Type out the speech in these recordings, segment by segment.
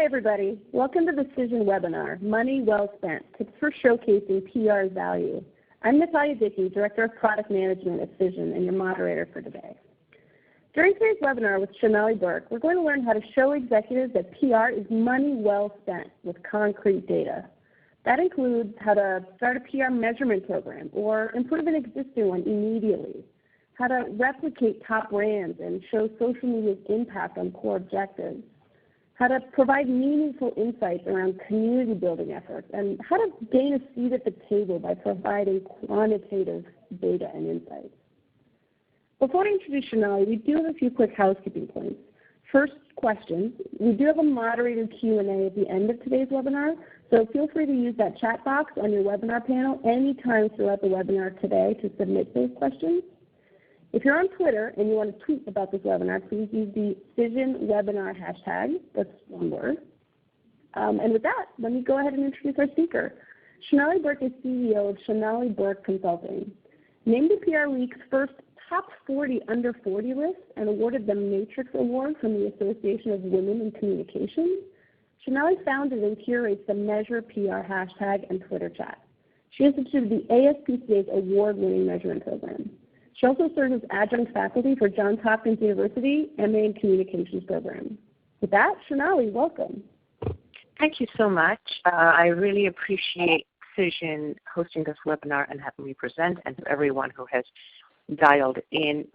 Hi everybody, welcome to the Cision webinar, Money Well Spent, Tips for Showcasing PR's Value. I'm Natalia Dickey, Director of Product Management at Cision and your moderator for today. During today's webinar with Shonali Burke, we're going to learn how to show executives that PR is money well spent with concrete data. That includes how to start a PR measurement program or improve an existing one immediately, how to replicate top brands and show social media's impact on core objectives, how to provide meaningful insights around community building efforts, and how to gain a seat at the table by providing quantitative data and insights. Before I introduce Shonali, we do have a few quick housekeeping points. First, questions. We do have a moderated Q&A at the end of today's webinar, so feel free to use that chat box on your webinar panel anytime throughout the webinar today to submit those questions. If you're on Twitter and you want to tweet about this webinar, please use the Cision webinar hashtag. That's one word. And with that, let me go ahead and introduce our speaker. Shonali Burke is CEO of Shonali Burke Consulting. Named the PR Week's first Top 40 Under 40 list and awarded the Matrix Award from the Association of Women in Communications, Shonali founded and curates the Measure PR hashtag and Twitter chat. She instituted the ASPCA's award-winning measurement program. She also serves as adjunct faculty for Johns Hopkins University MA in Communications program. With that, Shonali, welcome. Thank you so much. I really appreciate Cision hosting this webinar and having me present, and to everyone who has dialed in,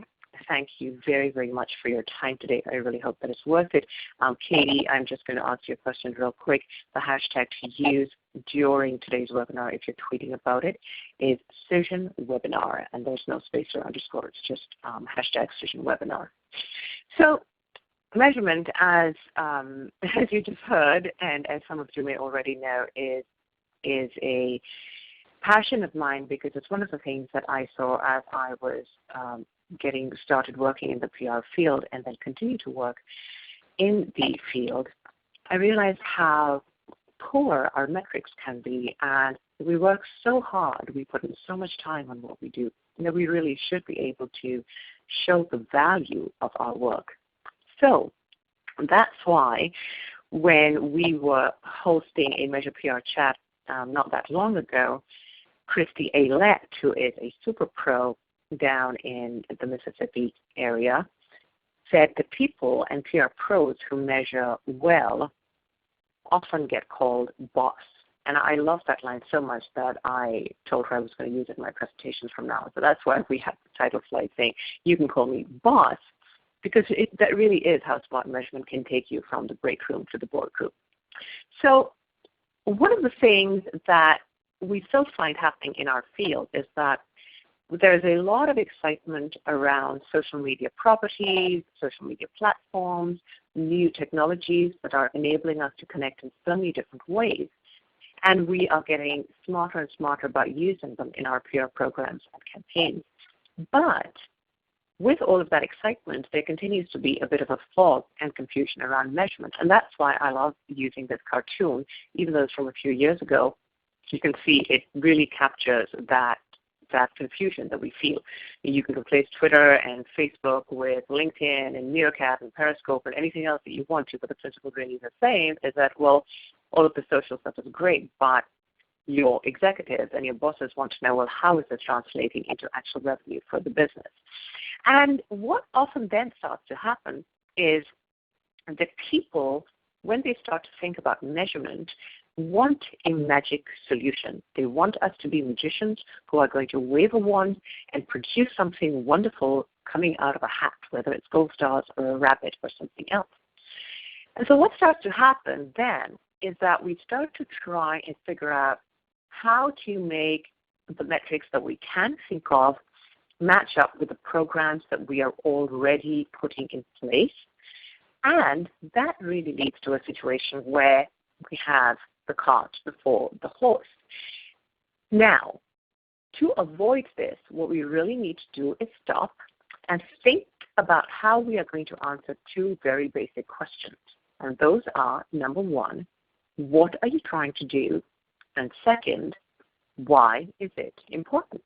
thank you very, very much for your time today. I really hope that it's worth it. Katie, I'm just going to answer your question real quick. The hashtag to use during today's webinar, if you're tweeting about it, is Cision Webinar, and there's no space or underscore. It's just hashtag Cision Webinar. So measurement, as you just heard, and as some of you may already know, is a passion of mine because it's one of the things that I saw as I was getting started working in the PR field and then continue to work in the field. I realized how poor our metrics can be, and we work so hard, we put in so much time on what we do, that we really should be able to show the value of our work. So that's why when we were hosting a Measure PR chat not that long ago, Christy Aylett, who is a super pro down in the Mississippi area, said the people and PR pros who measure well often get called boss. And I love that line so much that I told her I was going to use it in my presentations from now. So that's why we have the title slide saying, you can call me boss, because that really is how smart measurement can take you from the break room to the boardroom. So one of the things that we still find happening in our field is that there's a lot of excitement around social media properties, social media platforms, new technologies that are enabling us to connect in so many different ways. And we are getting smarter and smarter about using them in our PR programs and campaigns. But with all of that excitement, there continues to be a bit of a fog and confusion around measurement. And that's why I love using this cartoon, even though it's from a few years ago. You can see it really captures that confusion that we feel. You can replace Twitter and Facebook with LinkedIn and Meerkat and Periscope and anything else that you want to, but the principle really is the same, is that, well, all of the social stuff is great, but your executives and your bosses want to know, well, how is this translating into actual revenue for the business? And what often then starts to happen is that people, when they start to think about measurement, want a magic solution. They want us to be magicians who are going to wave a wand and produce something wonderful coming out of a hat, whether it's gold stars or a rabbit or something else. And so what starts to happen then is that we start to try and figure out how to make the metrics that we can think of match up with the programs that we are already putting in place. And that really leads to a situation where we have the cart before the horse. Now, to avoid this, what we really need to do is stop and think about how we are going to answer two very basic questions. And those are, number one, what are you trying to do? And second, why is it important?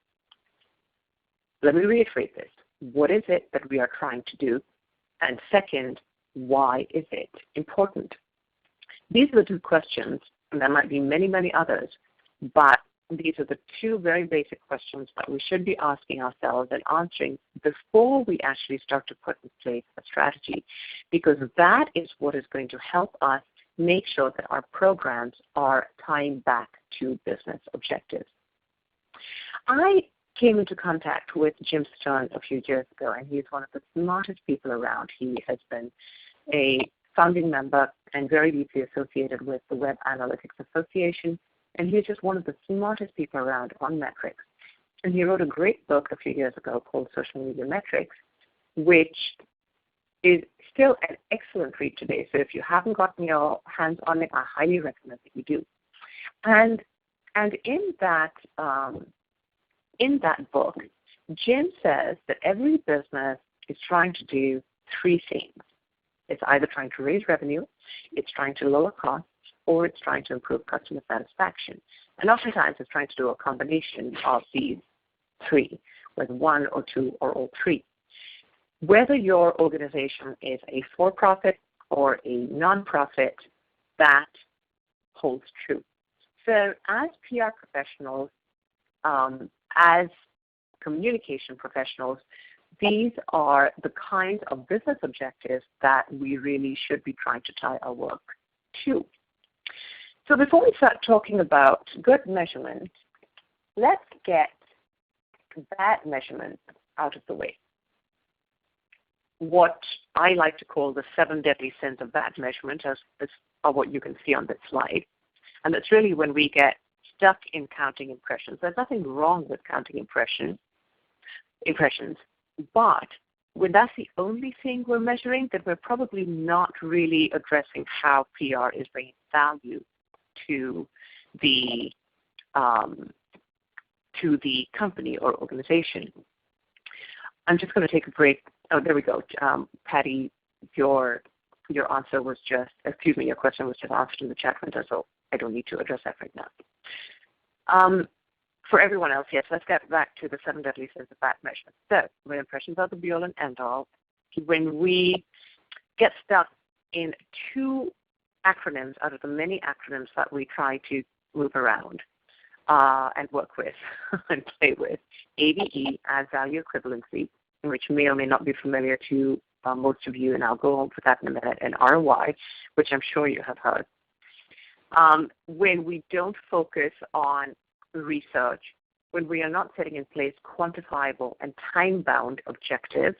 Let me reiterate this. What is it that we are trying to do? And second, why is it important? These are the two questions, and there might be many, many others, but these are the two very basic questions that we should be asking ourselves and answering before we actually start to put in place a strategy, because that is what is going to help us make sure that our programs are tying back to business objectives. I came into contact with Jim Stern a few years ago, and he's one of the smartest people around. He has been a founding member and very deeply associated with the Web Analytics Association, and he's just one of the smartest people around on metrics. And he wrote a great book a few years ago called Social Media Metrics, which is still an excellent read today. So if you haven't gotten your hands on it, I highly recommend that you do. And in that book, Jim says that every business is trying to do three things. It's either trying to raise revenue, it's trying to lower costs, or it's trying to improve customer satisfaction. And oftentimes it's trying to do a combination of these three, with one or two or all three. Whether your organization is a for-profit or a non-profit, that holds true. So as PR professionals, as communication professionals, these are the kinds of business objectives that we really should be trying to tie our work to. So before we start talking about good measurement, let's get bad measurement out of the way. What I like to call the 7 deadly sins of bad measurement are what you can see on this slide. And that's really when we get stuck in counting impressions. There's nothing wrong with counting impressions, but when that's the only thing we're measuring, then we're probably not really addressing how PR is bringing value to the company or organization. I'm just going to take a break. Oh, there we go. Patty, your answer was just, your question was just answered in the chat window, so I don't need to address that right now. For everyone else, yes, let's get back to the 7 deadly sins of bad measurement. So when impressions are the be-all and end-all, when we get stuck in two acronyms out of the many acronyms that we try to move around and work with and play with, AVE, add value equivalency, which may or may not be familiar to most of you, and I'll go over that in a minute, and ROI, which I'm sure you have heard. When we don't focus on research, when we are not setting in place quantifiable and time-bound objectives,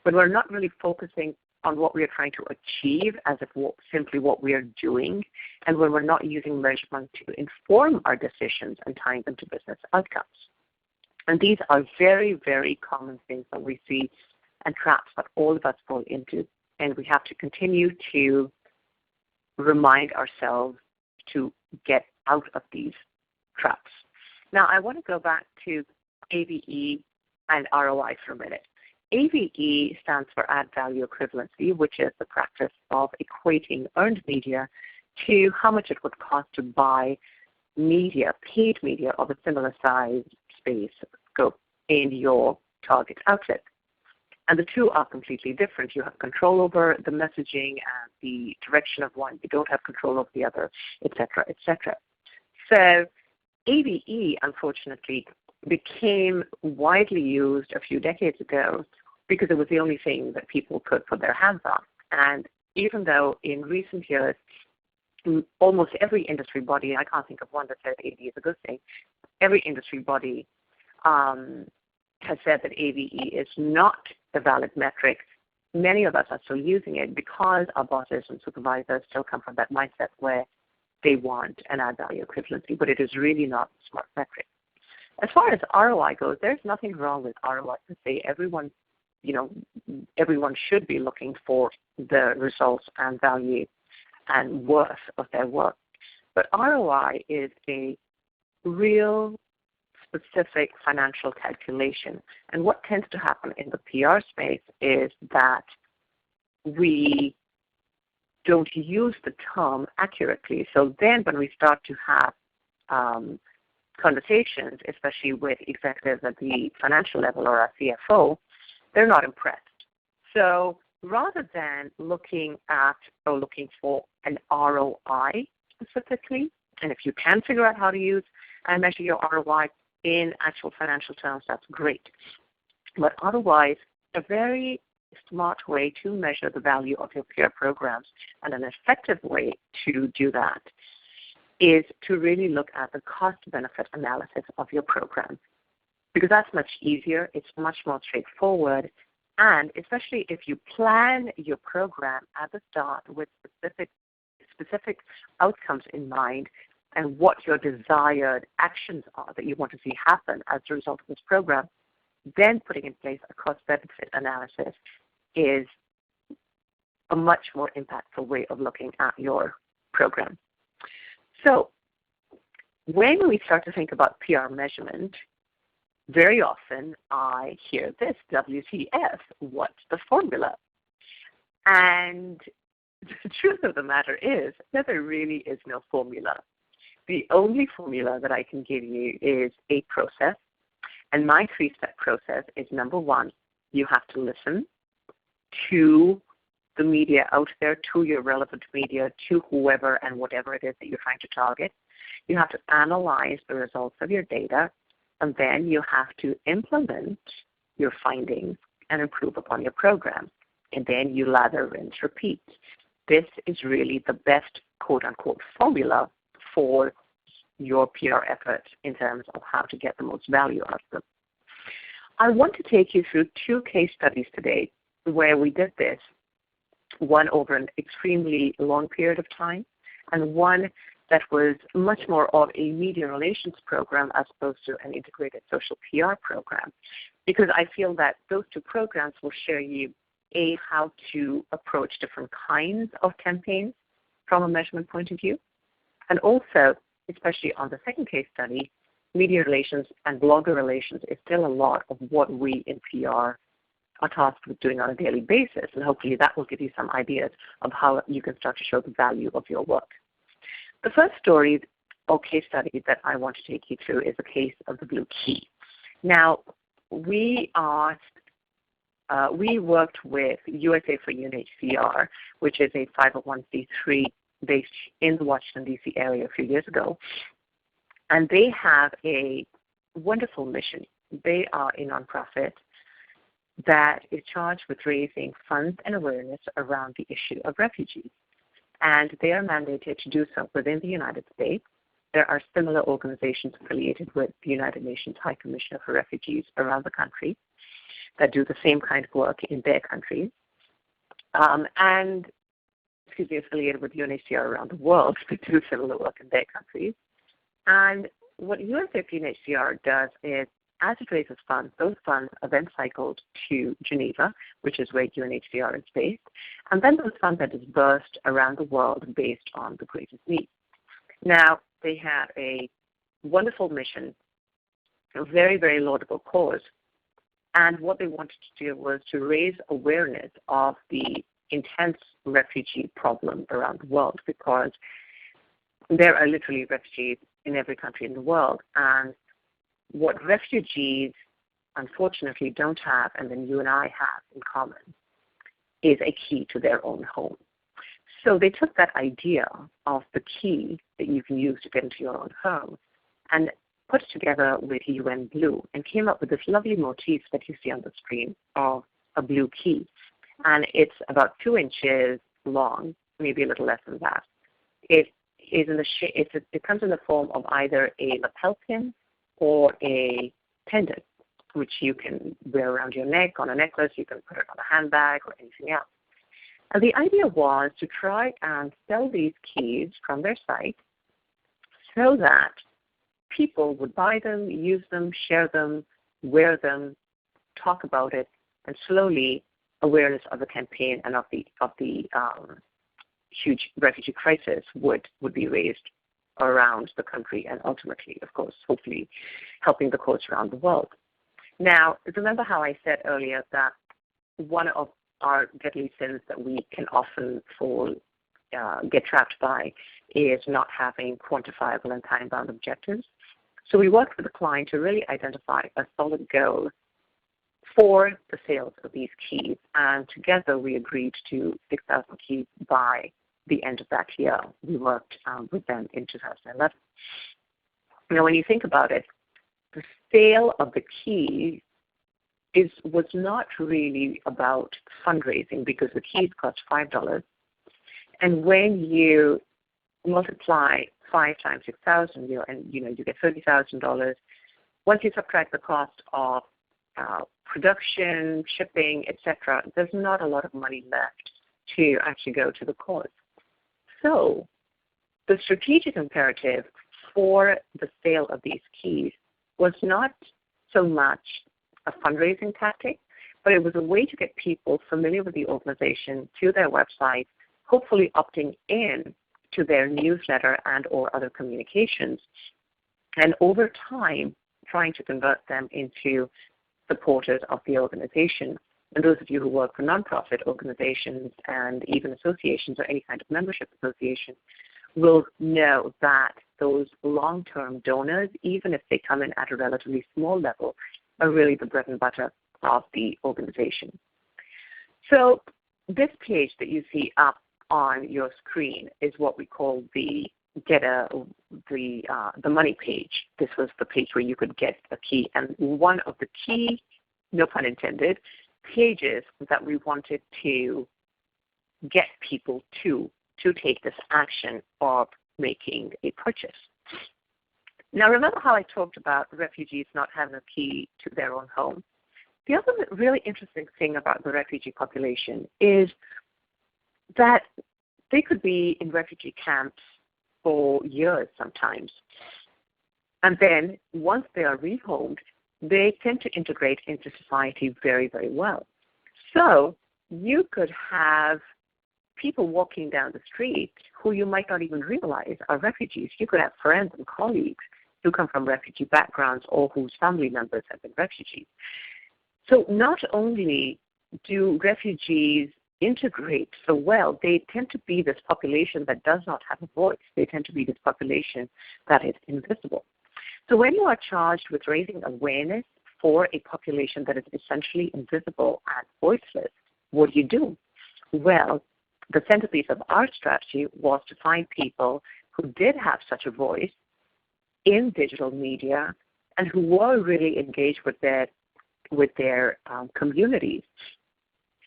when we're not really focusing on what we are trying to achieve as if simply what we are doing, and when we're not using measurement to inform our decisions and tying them to business outcomes. And these are very, very common things that we see and traps that all of us fall into, and we have to continue to remind ourselves to get out of these traps. Now, I want to go back to AVE and ROI for a minute. AVE stands for add value equivalency, which is the practice of equating earned media to how much it would cost to buy media, paid media of a similar size, space, scope in your target outlet. And the two are completely different. You have control over the messaging and the direction of one. You don't have control over the other, et cetera, et cetera. So AVE, unfortunately, became widely used a few decades ago because it was the only thing that people could put their hands on. And even though in recent years, almost every industry body, I can't think of one that says AVE is a good thing, every industry body has said that AVE is not a valid metric. Many of us are still using it because our bosses and supervisors still come from that mindset where they want an add value equivalency, but it is really not a smart metric. As far as ROI goes, there's nothing wrong with ROI to say everyone should be looking for the results and value and worth of their work. But ROI is a real specific financial calculation. And what tends to happen in the PR space is that we don't use the term accurately. So then when we start to have conversations, especially with executives at the financial level or our CFO, they're not impressed. So rather than looking at or looking for an ROI specifically, and if you can figure out how to use and measure your ROI in actual financial terms, that's great. But otherwise, a very smart way to measure the value of your peer programs and an effective way to do that is to really look at the cost-benefit analysis of your program, because that's much easier, it's much more straightforward, and especially if you plan your program at the start with specific outcomes in mind and what your desired actions are that you want to see happen as a result of this program, then putting in place a cost-benefit analysis is a much more impactful way of looking at your program. So when we start to think about PR measurement, very often I hear this, WTF, what's the formula? And the truth of the matter is that there really is no formula. The only formula that I can give you is a process. And my three-step process is, number one, you have to listen to the media out there, to your relevant media, to whoever and whatever it is that you're trying to target. You have to analyze the results of your data, and then you have to implement your findings and improve upon your program. And then you lather, rinse, repeat. This is really the best quote-unquote formula for your PR efforts in terms of how to get the most value out of them. I want to take you through two case studies today where we did this, one over an extremely long period of time and one that was much more of a media relations program as opposed to an integrated social PR program, because I feel that those two programs will show you, A, how to approach different kinds of campaigns from a measurement point of view, and also, especially on the second case study, media relations and blogger relations is still a lot of what we in PR are tasked with doing on a daily basis, and hopefully that will give you some ideas of how you can start to show the value of your work. The first story or case study that I want to take you through is a case of the Blue Key. Now, we worked with USA for UNHCR, which is a 501c3 based in the Washington, D.C. area a few years ago, and they have a wonderful mission. They are a nonprofit that is charged with raising funds and awareness around the issue of refugees. And they are mandated to do so within the United States. There are similar organizations affiliated with the United Nations High Commissioner for Refugees around the country that do the same kind of work in their countries. Affiliated with UNHCR around the world that do similar work in their countries. And what USA for UNHCR does is, as it raises funds, those funds are then cycled to Geneva, which is where UNHCR is based, and then those funds are dispersed around the world based on the greatest need. Now, they have a wonderful mission, a very, very laudable cause, and what they wanted to do was to raise awareness of the intense refugee problem around the world, because there are literally refugees in every country in the world, and what refugees unfortunately don't have, and then you and I have in common, is a key to their own home. So they took that idea of the key that you can use to get into your own home and put it together with UN Blue and came up with this lovely motif that you see on the screen of a blue key. And it's about 2 inches long, maybe a little less than that. It comes in the form of either a lapel pin or a pendant, which you can wear around your neck, on a necklace, you can put it on a handbag or anything else. And the idea was to try and sell these keys from their site so that people would buy them, use them, share them, wear them, talk about it, and slowly awareness of the campaign and of the huge refugee crisis would be raised around the country and ultimately, of course, hopefully helping the cause around the world. Now, remember how I said earlier that one of our deadly sins that we can often get trapped by is not having quantifiable and time-bound objectives. So we worked with the client to really identify a solid goal for the sales of these keys, and together we agreed to 6,000 keys by the end of that year. We worked with them in 2011. Now, when you think about it, the sale of the keys was not really about fundraising because the keys cost $5. And when you multiply 5 times 6,000, you get $30,000. Once you subtract the cost of production, shipping, etc., there's not a lot of money left to actually go to the cause. So the strategic imperative for the sale of these keys was not so much a fundraising tactic, but it was a way to get people familiar with the organization to their website, hopefully opting in to their newsletter and or other communications, and over time trying to convert them into supporters of the organization. And those of you who work for nonprofit organizations and even associations or any kind of membership association will know that those long-term donors, even if they come in at a relatively small level, are really the bread and butter of the organization. So this page that you see up on your screen is what we call the money page. This was the page where you could get a key, and one of the key, no pun intended, pages that we wanted to get people to take this action of making a purchase. Now, remember how I talked about refugees not having a key to their own home? The other really interesting thing about the refugee population is that they could be in refugee camps for years sometimes. And then once they are rehomed, they tend to integrate into society very, very well. So you could have people walking down the street who you might not even realize are refugees. You could have friends and colleagues who come from refugee backgrounds or whose family members have been refugees. So not only do refugees integrate so well, they tend to be this population that does not have a voice. They tend to be this population that is invisible. So when you are charged with raising awareness for a population that is essentially invisible and voiceless, what do? Well, the centerpiece of our strategy was to find people who did have such a voice in digital media and who were really engaged with their communities,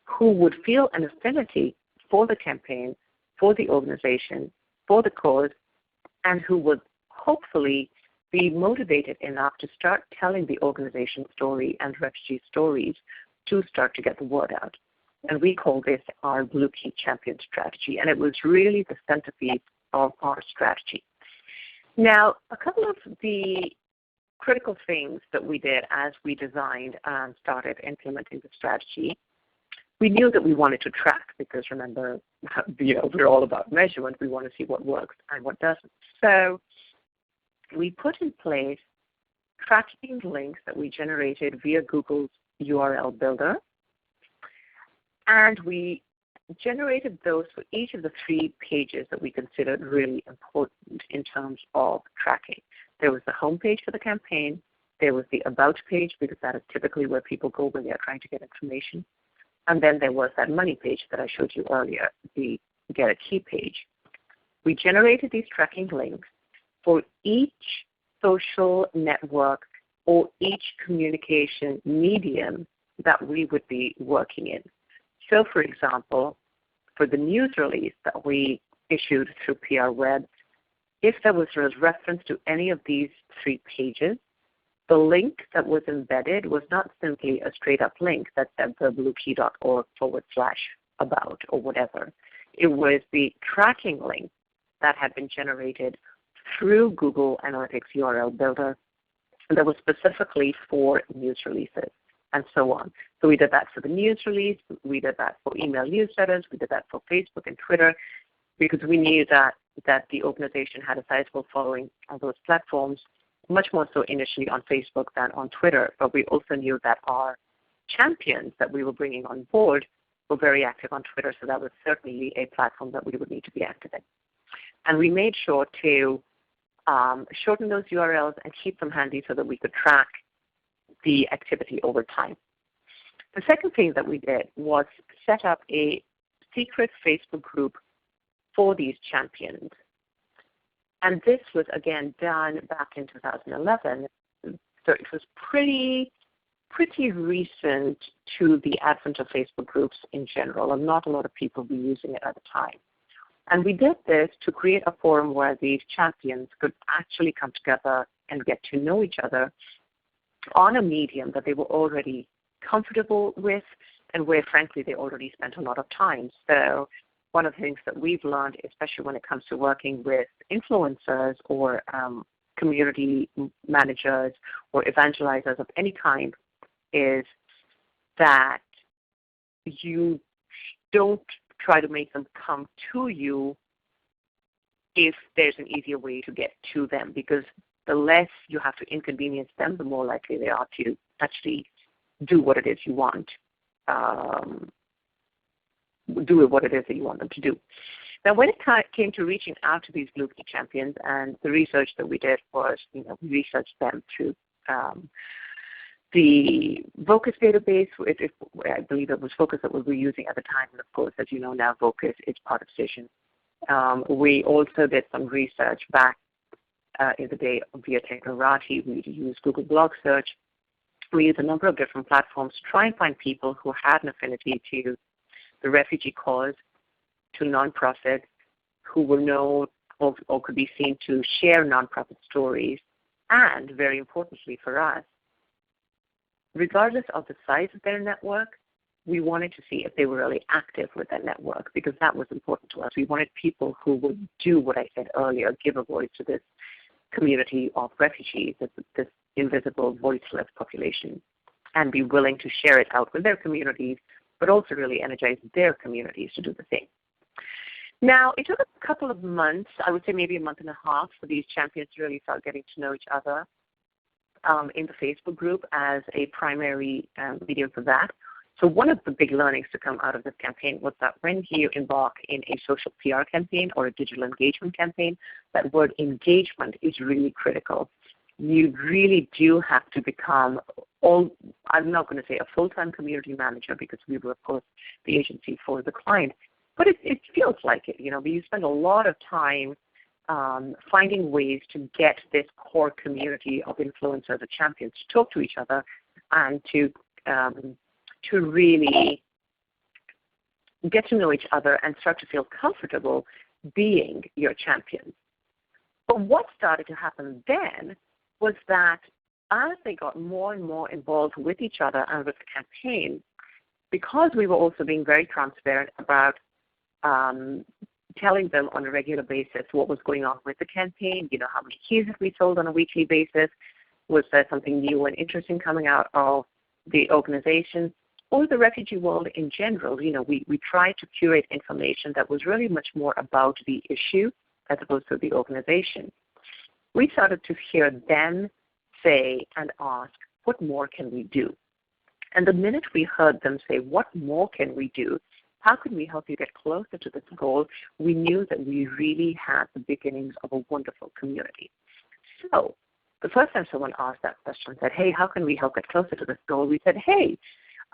who would feel an affinity for the campaign, for the organization, for the cause, and who would hopefully be motivated enough to start telling the organization story and refugee stories to start to get the word out. And we call this our Blue Key Champion strategy, and it was really the centerpiece of our strategy. Now, a couple of the critical things that we did as we designed and started implementing the strategy, we knew that we wanted to track because remember, we're all about measurement. We want to see what works and what doesn't. So we put in place tracking links that we generated via Google's URL builder. And we generated those for each of the 3 pages that we considered really important in terms of tracking. There was the home page for the campaign. There was the about page because that is typically where people go when they're trying to get information. And then there was that money page that I showed you earlier, the get a key page. We generated these tracking links for each social network or each communication medium that we would be working in. So, for example, for the news release that we issued through PR Web, if there was a reference to any of these 3 pages, the link that was embedded was not simply a straight-up link that said the bluekey.org/about or whatever. It was the tracking link that had been generated through Google Analytics URL Builder that was specifically for news releases and so on. So we did that for the news release, we did that for email newsletters, we did that for Facebook and Twitter because we knew that the organization had a sizable following on those platforms, much more so initially on Facebook than on Twitter, but we also knew that our champions that we were bringing on board were very active on Twitter, so that was certainly a platform that we would need to be active in. And we made sure to shorten those URLs and keep them handy so that we could track the activity over time. The second thing that we did was set up a secret Facebook group for these champions. And this was, again, done back in 2011. So it was pretty recent to the advent of Facebook groups in general, and not a lot of people were using it at the time. And we did this to create a forum where these champions could actually come together and get to know each other on a medium that they were already comfortable with and where, frankly, they already spent a lot of time. So one of the things that we've learned, especially when it comes to working with influencers or community managers or evangelizers of any kind, is that you don't try to make them come to you if there's an easier way to get to them, because the less you have to inconvenience them, the more likely they are to actually do what it is you want, do what it is that you want them to do. Now, when it came to reaching out to these Blue Key champions, and the research that we did was, we researched them through the Vocus database. I believe it was Vocus that we were using at the time, and of course, as you know now, Vocus is part of Cision. We also did some research back in the day via Technorati. We used Google Blog Search. We used a number of different platforms to try and find people who had an affinity to the refugee cause, to nonprofits, who were known or could be seen to share nonprofit stories, and very importantly for us, regardless of the size of their network, we wanted to see if they were really active with that network, because that was important to us. We wanted people who would do what I said earlier, give a voice to this community of refugees, this invisible, voiceless population, and be willing to share it out with their communities, but also really energize their communities to do the same. Now, it took a couple of months, I would say maybe a month and a half, for these champions to really start getting to know each other in the Facebook group as a primary medium for that. So one of the big learnings to come out of this campaign was that when you embark in a social PR campaign or a digital engagement campaign, that word engagement is really critical. You really do have to become, I'm not going to say a full-time community manager, because we were, of course, the agency for the client, but it feels like it. You spend a lot of time finding ways to get this core community of influencers or champions to talk to each other and to really get to know each other and start to feel comfortable being your champions. But what started to happen then was that as they got more and more involved with each other and with the campaign, because we were also being very transparent about telling them on a regular basis what was going on with the campaign, how many keys have we sold on a weekly basis, was there something new and interesting coming out of the organization, or the refugee world in general. We tried to curate information that was really much more about the issue as opposed to the organization. We started to hear them say and ask, what more can we do? And the minute we heard them say, what more can we do? How can we help you get closer to this goal? We knew that we really had the beginnings of a wonderful community. So the first time someone asked that question, said, hey, how can we help get closer to this goal? We said, hey,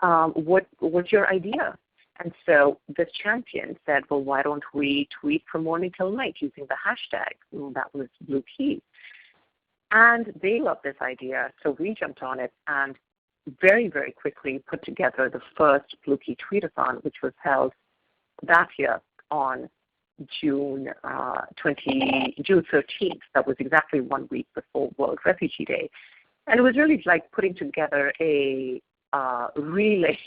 what's your idea? And so this champion said, well, why don't we tweet from morning till night using the hashtag? And that was Blue Key. And they loved this idea, so we jumped on it and very, very quickly put together the first Blue Key Tweetathon, which was held that year on June 13th. That was exactly 1 week before World Refugee Day. And it was really like putting together a relay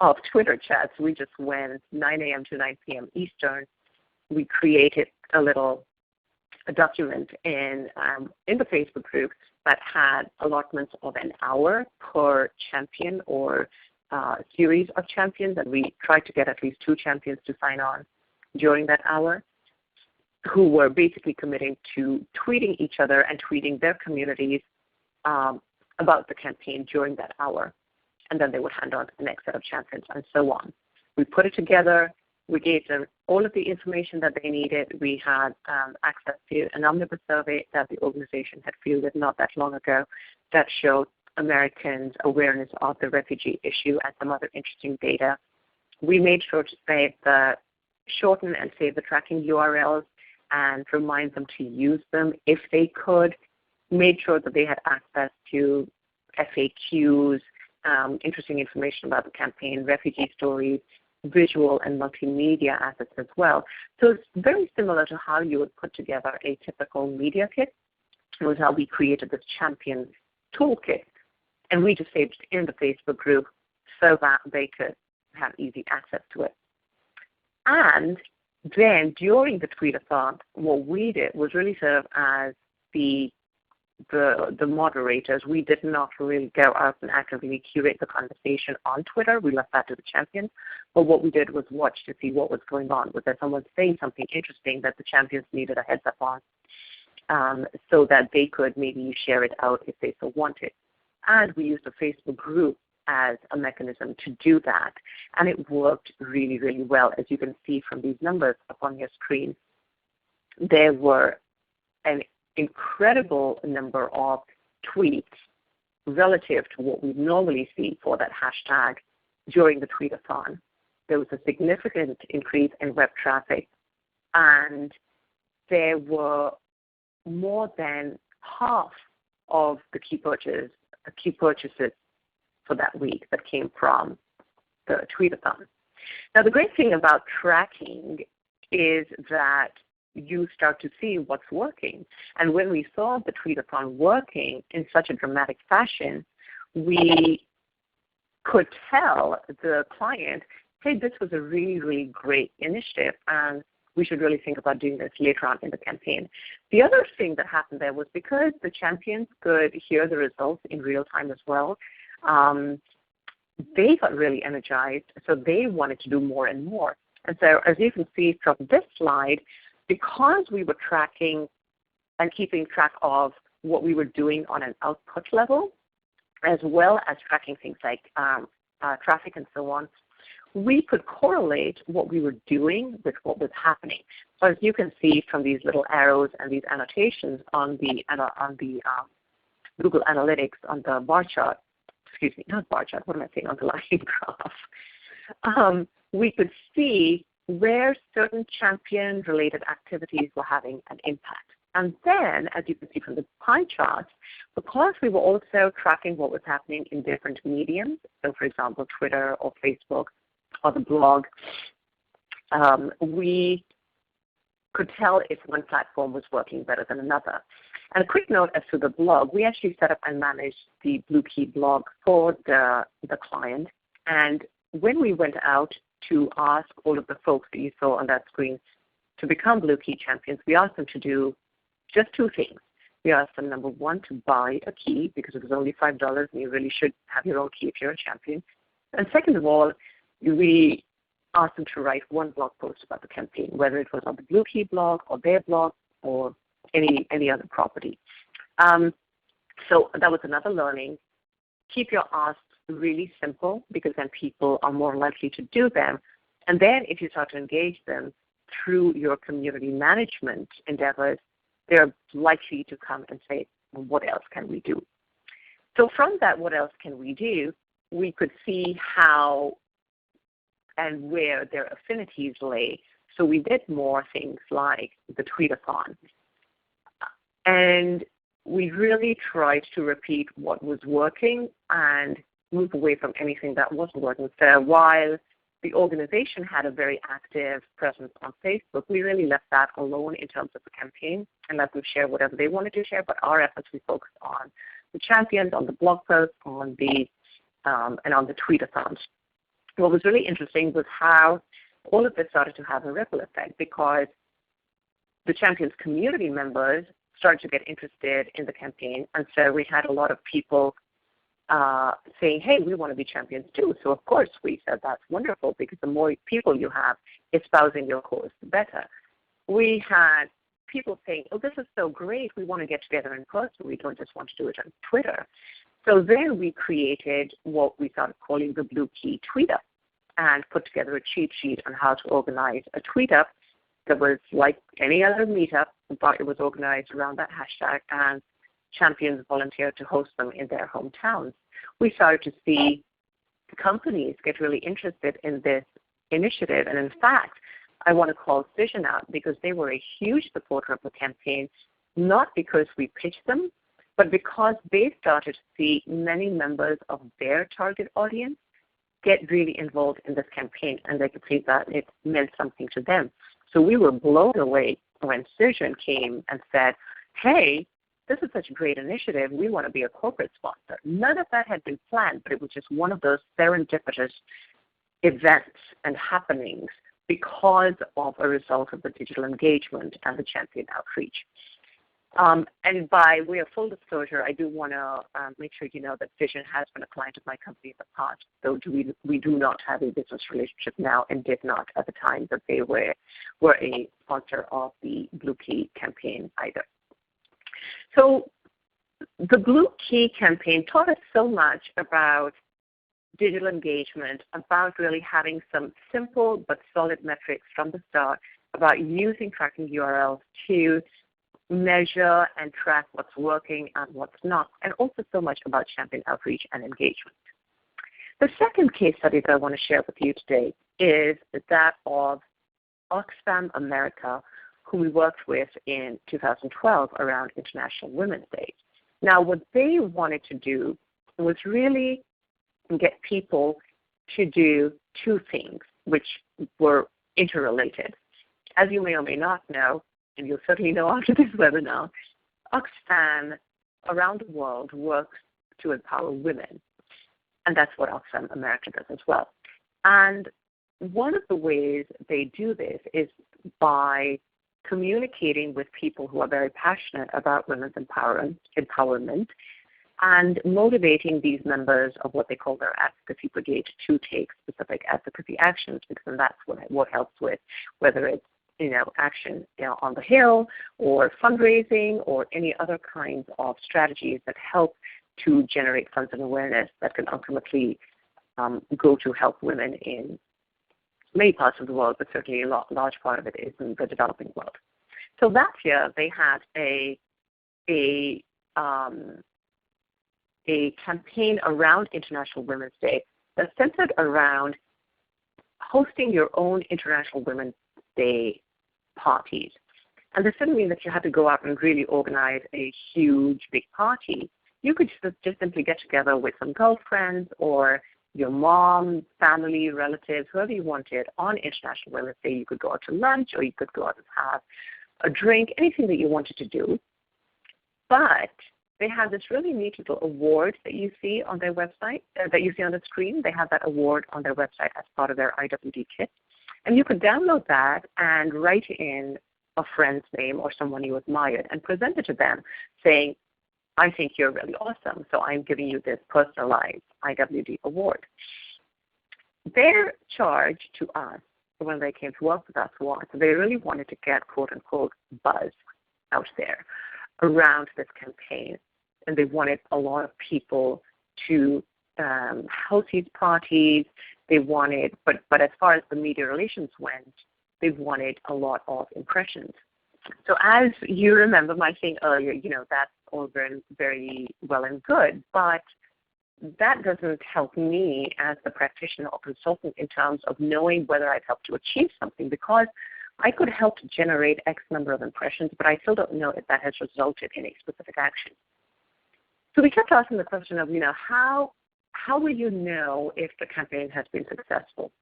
of Twitter chats. We just went 9 a.m. to 9 p.m. Eastern. We created a document in the Facebook group that had allotments of an hour per champion or series of champions, and we tried to get at least 2 champions to sign on during that hour, who were basically committing to tweeting each other and tweeting their communities about the campaign during that hour. And then they would hand on to the next set of champions and so on. We put it together. We gave them all of the information that they needed. We had access to an omnibus survey that the organization had fielded not that long ago that showed Americans' awareness of the refugee issue and some other interesting data. We made sure to shorten and save the tracking URLs and remind them to use them if they could. Made sure that they had access to FAQs, interesting information about the campaign, refugee stories, visual and multimedia assets as well. So it's very similar to how you would put together a typical media kit. It was how we created this champion toolkit. And we just saved it in the Facebook group so that they could have easy access to it. And then during the tweet-a-thon, what we did was really serve as the moderators. We did not really go out and actively curate the conversation on Twitter. We left that to the champions. But what we did was watch to see what was going on. Was there someone saying something interesting that the champions needed a heads up on, so that they could maybe share it out if they so wanted. And we used the Facebook group as a mechanism to do that. And it worked really, really well. As you can see from these numbers up on your screen, there were an incredible number of tweets relative to what we normally see for that hashtag during the tweet-a-thon. There was a significant increase in web traffic, and there were more than half of the key purchases for that week that came from the tweet-a-thon. Now, the great thing about tracking is that you start to see what's working. And when we saw the tweet-a-thon working in such a dramatic fashion, we could tell the client, hey, this was a really, really great initiative, and we should really think about doing this later on in the campaign. The other thing that happened there was because the champions could hear the results in real time as well, they got really energized, so they wanted to do more and more. And so as you can see from this slide, because we were tracking and keeping track of what we were doing on an output level, as well as tracking things like traffic and so on, we could correlate what we were doing with what was happening. So as you can see from these little arrows and these annotations on the Google Analytics on the bar chart, excuse me, not bar chart, what am I saying, on the line graph, we could see where certain champion-related activities were having an impact. And then, as you can see from the pie charts, because we were also tracking what was happening in different mediums, so for example, Twitter or Facebook or the blog, we could tell if one platform was working better than another. And a quick note as to the blog, we actually set up and managed the Blue Key blog for the client. And when we went out to ask all of the folks that you saw on that screen to become Blue Key champions, we asked them to do just two things. We asked them, number one, to buy a key because it was only $5 and you really should have your own key if you're a champion. And second of all, we asked them to write one blog post about the campaign, whether it was on the Blue Key blog or their blog or any other property. So that was another learning. Keep your asks really simple because then people are more likely to do them. And then if you start to engage them through your community management endeavors, they're likely to come and say, well, what else can we do? So from that, what else can we do, we could see how and where their affinities lay. So we did more things like the tweet-a-thon. And we really tried to repeat what was working and move away from anything that wasn't working. So while the organization had a very active presence on Facebook, we really left that alone in terms of the campaign and let them share whatever they wanted to share, but our efforts we focused on the champions, on the blog posts, on the and on the tweet-a-thons. What was really interesting was how all of this started to have a ripple effect because the champions community members started to get interested in the campaign, and so we had a lot of people saying, hey, we want to be champions too. So of course we said that's wonderful because the more people you have espousing your cause, the better. We had people saying, oh, this is so great, we want to get together in person, we don't just want to do it on Twitter. So then we created what we started calling the Blue Key Tweet Up and put together a cheat sheet on how to organize a tweet up that was like any other meetup, but it was organized around that hashtag, and champions volunteer to host them in their hometowns. We started to see companies get really interested in this initiative. And in fact, I want to call Cision out because they were a huge supporter of the campaign, not because we pitched them, but because they started to see many members of their target audience get really involved in this campaign, and they could see that it meant something to them. So we were blown away when Cision came and said, hey, this is such a great initiative. We want to be a corporate sponsor. None of that had been planned, but it was just one of those serendipitous events and happenings because of a result of the digital engagement and the champion outreach. And by way of full disclosure, I do want to make sure you know that Cision has been a client of my company in the past, though we do not have a business relationship now and did not at the time that they were a sponsor of the Blue Key campaign either. So the Blue Key campaign taught us so much about digital engagement, about really having some simple but solid metrics from the start, about using tracking URLs to measure and track what's working and what's not, and also so much about champion outreach and engagement. The second case study that I want to share with you today is that of Oxfam America, who we worked with in 2012 around International Women's Day. Now, what they wanted to do was really get people to do two things, which were interrelated. As you may or may not know, and you'll certainly know after this webinar, Oxfam around the world works to empower women. And that's what Oxfam America does as well. And one of the ways they do this is by communicating with people who are very passionate about women's empowerment and motivating these members of what they call their Advocacy Brigade to take specific advocacy actions, because that's what helps with, whether it's action on the Hill or fundraising or any other kinds of strategies that help to generate funds and awareness that can ultimately go to help women in many parts of the world, but certainly a large part of it is in the developing world. So that year they had a campaign around International Women's Day that centered around hosting your own International Women's Day parties. And this didn't mean that you had to go out and really organize a huge, big party. You could just simply get together with some girlfriends or your mom, family, relatives, whoever you wanted on International Women's Day. You could go out to lunch or you could go out and have a drink, anything that you wanted to do. But they have this really neat little award that you see on their website, that you see on the screen. They have that award on their website as part of their IWD kit. And you could download that and write in a friend's name or someone you admired and present it to them saying, I think you're really awesome, so I'm giving you this personalized IWD award. Their charge to us when they came to work with us was they really wanted to get quote-unquote buzz out there around this campaign. And they wanted a lot of people to host these parties. They wanted, but as far as the media relations went, they wanted a lot of impressions. So as you remember my saying earlier, that's all very, very well and good, but that doesn't help me as the practitioner or consultant in terms of knowing whether I've helped to achieve something, because I could help to generate X number of impressions, but I still don't know if that has resulted in a specific action. So we kept asking the question of, how will you know if the campaign has been successful?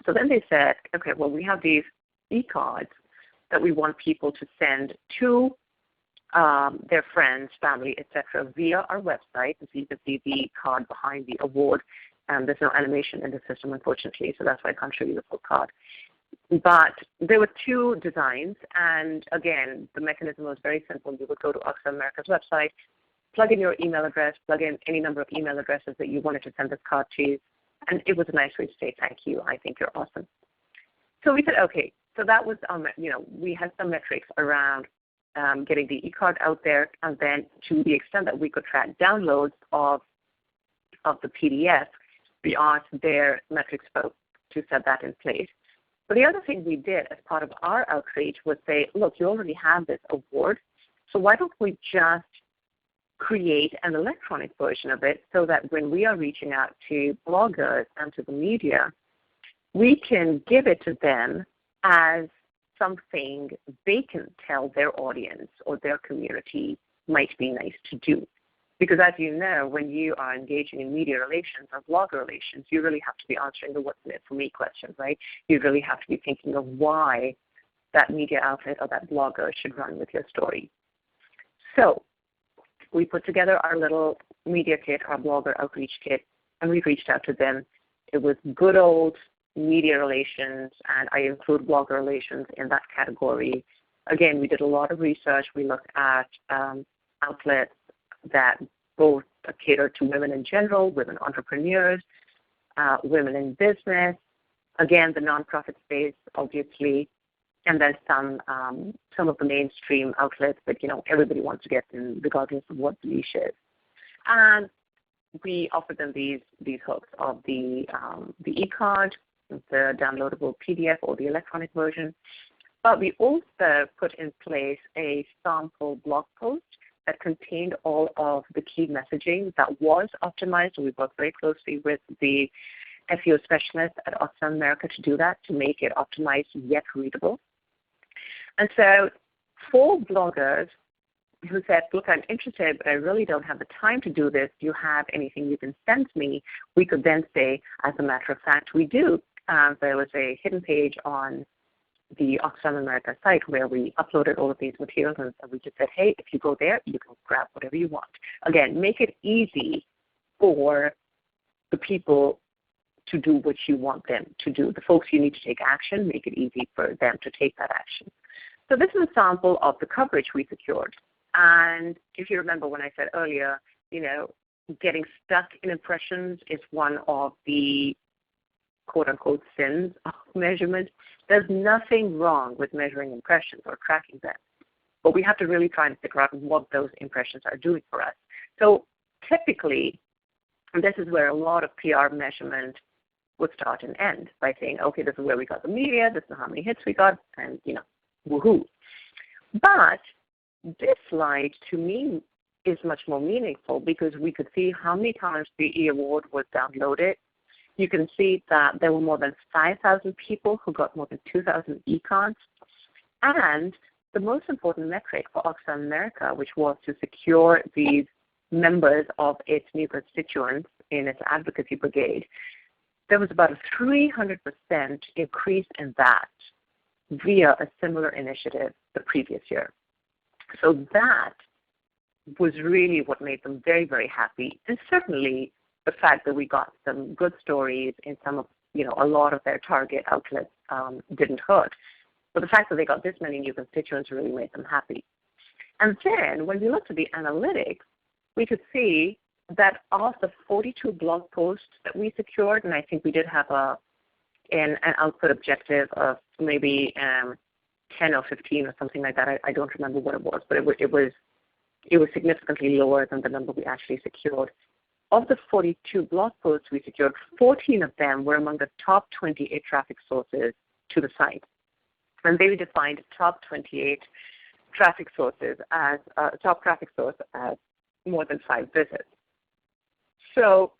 So then they said, okay, well, we have these e-cards that we want people to send to their friends, family, etc., via our website. And so you can see the card behind the award. There's no animation in the system, unfortunately, so that's why I can't show you the full card. But there were two designs, and again, the mechanism was very simple. You would go to Oxfam America's website, plug in your email address, plug in any number of email addresses that you wanted to send this card to, and it was a nice way to say thank you. I think you're awesome. So we said, okay, so that was, we had some metrics around getting the e-card out there, and then to the extent that we could track downloads of the PDF, we asked their metrics folks to set that in place. But the other thing we did as part of our outreach was say, look, you already have this award, so why don't we just create an electronic version of it so that when we are reaching out to bloggers and to the media, we can give it to them as something they can tell their audience or their community might be nice to do. Because as you know, when you are engaging in media relations or blogger relations, you really have to be answering the what's in it for me question, right? You really have to be thinking of why that media outlet or that blogger should run with your story. So we put together our little media kit, our blogger outreach kit, and we reached out to them. It was good old media relations, and I include blogger relations in that category. Again, we did a lot of research. We looked at outlets that both cater to women in general, women entrepreneurs, women in business, again, the nonprofit space, obviously, and then some of the mainstream outlets that, everybody wants to get in regardless of what the niche is. And we offered them these hooks of the e-card, the downloadable PDF or the electronic version. But we also put in place a sample blog post that contained all of the key messaging that was optimized. We worked very closely with the SEO specialist at Oxfam America to do that, to make it optimized yet readable. And so for bloggers who said, look, I'm interested, but I really don't have the time to do this. Do you have anything you can send me? We could then say, as a matter of fact, we do. There was a hidden page on the Oxfam America site where we uploaded all of these materials, and we just said, hey, if you go there, you can grab whatever you want. Again, make it easy for the people to do what you want them to do. The folks you need to take action, make it easy for them to take that action. So this is a sample of the coverage we secured. And if you remember when I said earlier, getting stuck in impressions is one of the quote-unquote sins of measurement. There's nothing wrong with measuring impressions or tracking them, but we have to really try and figure out what those impressions are doing for us. So typically, and this is where a lot of PR measurement would start and end by saying, okay, this is where we got the media, this is how many hits we got, and, woohoo. But this slide, to me, is much more meaningful because we could see how many times the e-award was downloaded. You can see that there were more than 5,000 people who got more than 2,000 e-cards. And the most important metric for Oxfam America, which was to secure these members of its new constituents in its Advocacy Brigade, there was about a 300% increase in that via a similar initiative the previous year. So that was really what made them very, very happy. And certainly the fact that we got some good stories in some of, a lot of their target outlets didn't hurt. But the fact that they got this many new constituents really made them happy. And then when we looked at the analytics, we could see that of the 42 blog posts that we secured, and I think we did have an output objective of maybe 10 or 15 or something like that. I don't remember what it was, but it was significantly lower than the number we actually secured. Of the 42 blog posts we secured, 14 of them were among the top 28 traffic sources to the site. And they defined top 28 traffic sources as top traffic source as more than 5 visits. So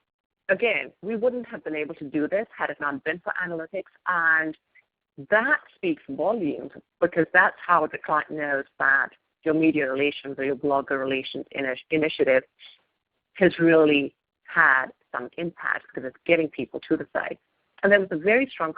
again, we wouldn't have been able to do this had it not been for analytics, and that speaks volumes because that's how the client knows that your media relations or your blogger relations initiative has really had some impact because it's getting people to the site. And there was a very strong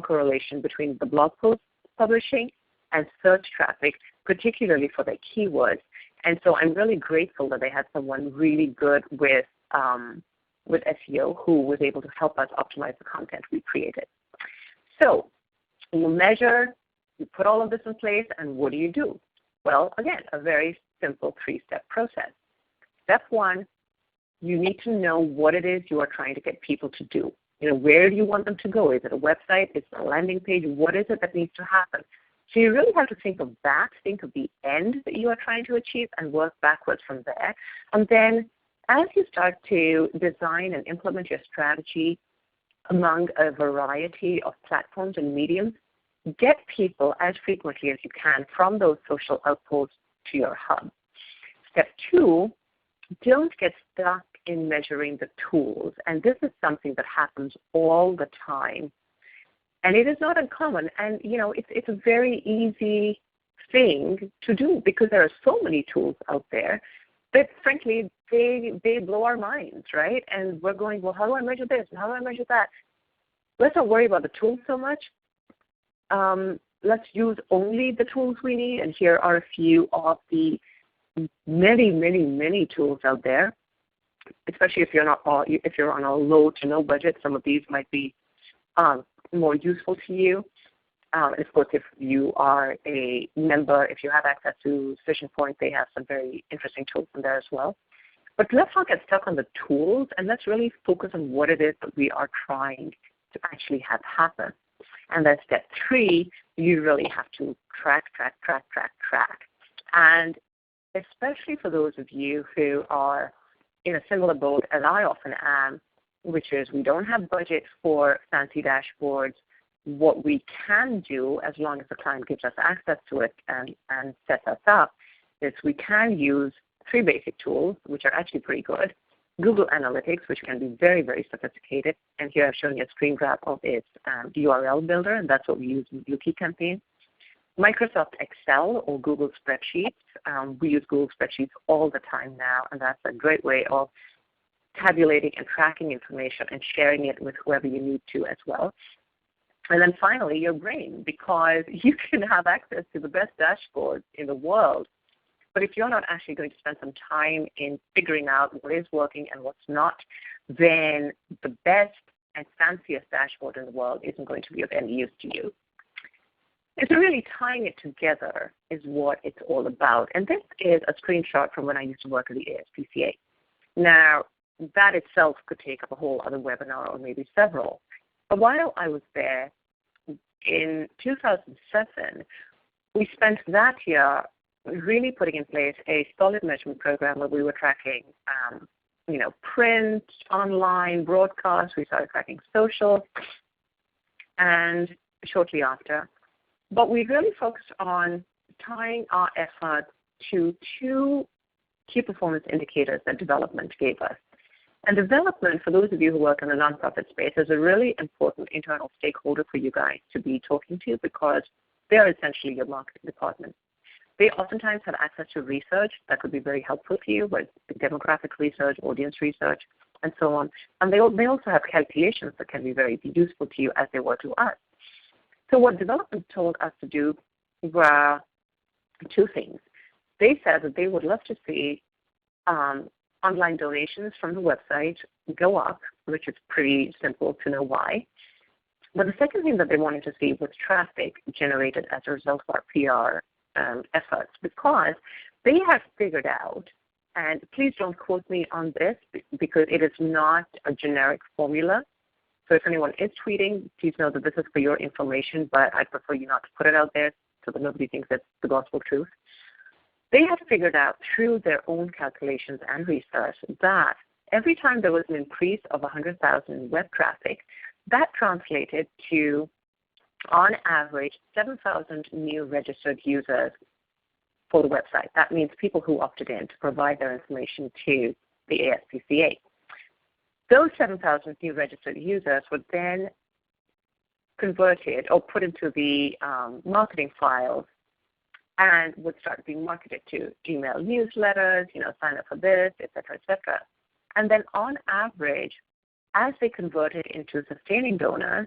correlation between the blog post publishing and search traffic, particularly for their keywords. And so I'm really grateful that they had someone really good with SEO who was able to help us optimize the content we created. So you measure, you put all of this in place, and what do? Well, again, a very simple 3-step process. Step 1, you need to know what it is you are trying to get people to do. Where do you want them to go? Is it a website? Is it a landing page? What is it that needs to happen? So you really have to think of that, think of the end that you are trying to achieve, and work backwards from there. And then as you start to design and implement your strategy among a variety of platforms and mediums, get people as frequently as you can from those social outposts to your hub. Step 2 don't get stuck in measuring the tools. And this is something that happens all the time. And it is not uncommon. And, it's a very easy thing to do because there are so many tools out there that, frankly, they blow our minds, right? And we're going, well, how do I measure this? And how do I measure that? Let's not worry about the tools so much. Let's use only the tools we need. And here are a few of the many, many, many tools out there, especially if you're on a low to no budget. Some of these might be more useful to you. And of course, if you are a member, if you have access to Decision Point, they have some very interesting tools in there as well. But let's not get stuck on the tools, and let's really focus on what it is that we are trying to actually have happen. And then step 3, you really have to track. And especially for those of you who are in a similar boat as I often am, which is we don't have budget for fancy dashboards. What we can do, as long as the client gives us access to it and sets us up, is we can use 3 basic tools, which are actually pretty good. Google Analytics, which can be very, very sophisticated. And here I've shown you a screen grab of its URL builder, and that's what we use in the Yuki campaign. Microsoft Excel or Google Spreadsheets. We use Google Spreadsheets all the time now, and that's a great way of tabulating and tracking information and sharing it with whoever you need to as well. And then finally, your brain, because you can have access to the best dashboards in the world. But if you're not actually going to spend some time in figuring out what is working and what's not, then the best and fanciest dashboard in the world isn't going to be of any use to you. And so really tying it together is what it's all about. And this is a screenshot from when I used to work at the ASPCA. Now, that itself could take up a whole other webinar or maybe several. But while I was there in 2007, we spent that year really putting in place a solid measurement program where we were tracking, print, online, broadcast. We started tracking social, and shortly after. But we really focused on tying our effort to 2 key performance indicators that development gave us. And development, for those of you who work in the nonprofit space, is a really important internal stakeholder for you guys to be talking to because they're essentially your marketing department. They oftentimes have access to research that could be very helpful to you, whether it's demographic research, audience research, and so on. And they also have calculations that can be very useful to you as they were to us. So what development told us to do were 2 things. They said that they would love to see online donations from the website go up, which is pretty simple to know why. But the second thing that they wanted to see was traffic generated as a result of our PR efforts, because they have figured out, and please don't quote me on this because it is not a generic formula. So if anyone is tweeting, please know that this is for your information, but I prefer you not to put it out there so that nobody thinks it's the gospel truth. They have figured out through their own calculations and research that every time there was an increase of 100,000 web traffic, that translated to, on average, 7,000 new registered users for the website. That means people who opted in to provide their information to the ASPCA. Those 7,000 new registered users were then converted or put into the marketing files and would start being marketed to email newsletters, sign up for this, et cetera, et cetera. And then on average, as they converted into sustaining donors,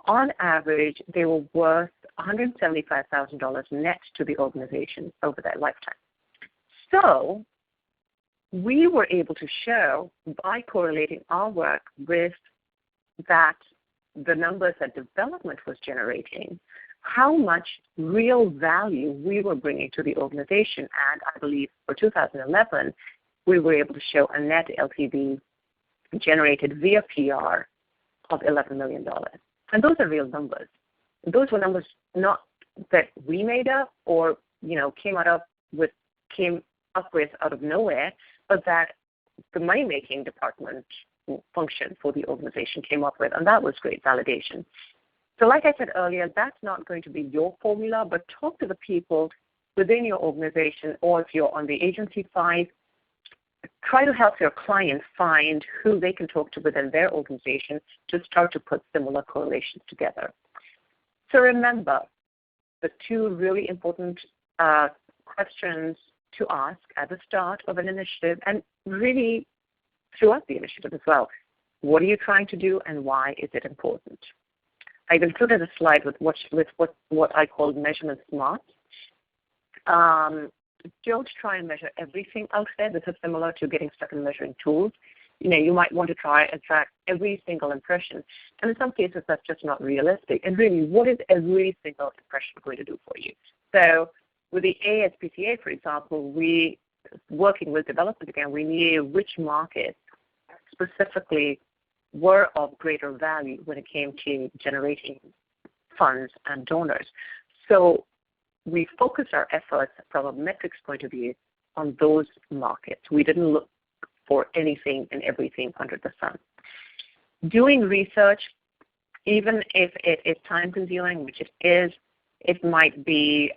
on average, they were worth $175,000 net to the organization over their lifetime. So we were able to show, by correlating our work with that, the numbers that development was generating, how much real value we were bringing to the organization. And I believe for 2011, we were able to show a net LTV generated via PR of $11 million. And those are real numbers. Those were numbers not that we made up or came up with out of nowhere, but that the money-making department function for the organization came up with, and that was great validation. So like I said earlier, that's not going to be your formula, but talk to the people within your organization, or if you're on the agency side, try to help your clients find who they can talk to within their organization to start to put similar correlations together. So remember, the two really important questions to ask at the start of an initiative, and really throughout the initiative as well. What are you trying to do, and why is it important? I've included a slide with what I call measurement smart. Don't try and measure everything out there. This is similar to getting stuck in measuring tools. You might want to try and track every single impression. And in some cases, that's just not realistic. And really, what is every single impression going to do for you? So with the ASPCA, for example, working with development again, we knew which markets specifically were of greater value when it came to generating funds and donors. So we focused our efforts from a metrics point of view on those markets. We didn't look for anything and everything under the sun. Doing research, even if it is time-consuming, which it is, it might be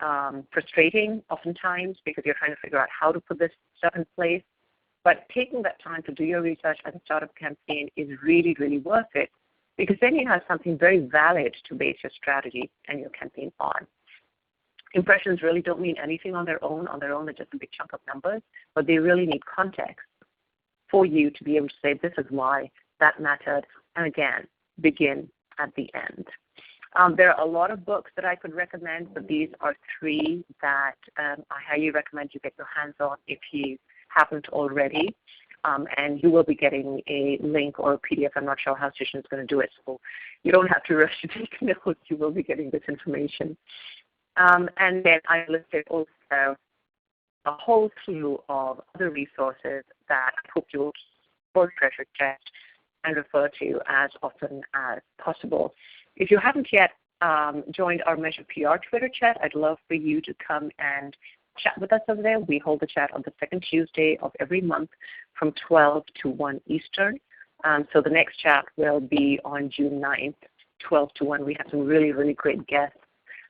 frustrating oftentimes because you're trying to figure out how to put this stuff in place. But taking that time to do your research at the start of a campaign is really, really worth it, because then you have something very valid to base your strategy and your campaign on. Impressions really don't mean anything on their own. On their own, they're just a big chunk of numbers, but they really need context for you to be able to say, this is why that mattered, and again, begin at the end. There are a lot of books that I could recommend, but these are three that I highly recommend you get your hands on if you haven't already. And you will be getting a link or a PDF. I'm not sure how Susan is going to do it, so you don't have to rush to take notes. You will be getting this information. And then I listed also a whole slew of other resources that I hope you will both treasure check and refer to as often as possible. If you haven't yet joined our Measure PR Twitter chat, I'd love for you to come and chat with us over there. We hold the chat on the second Tuesday of every month from 12 to 1 Eastern. So the next chat will be on June 9th, 12 to 1. We have some really, really great guests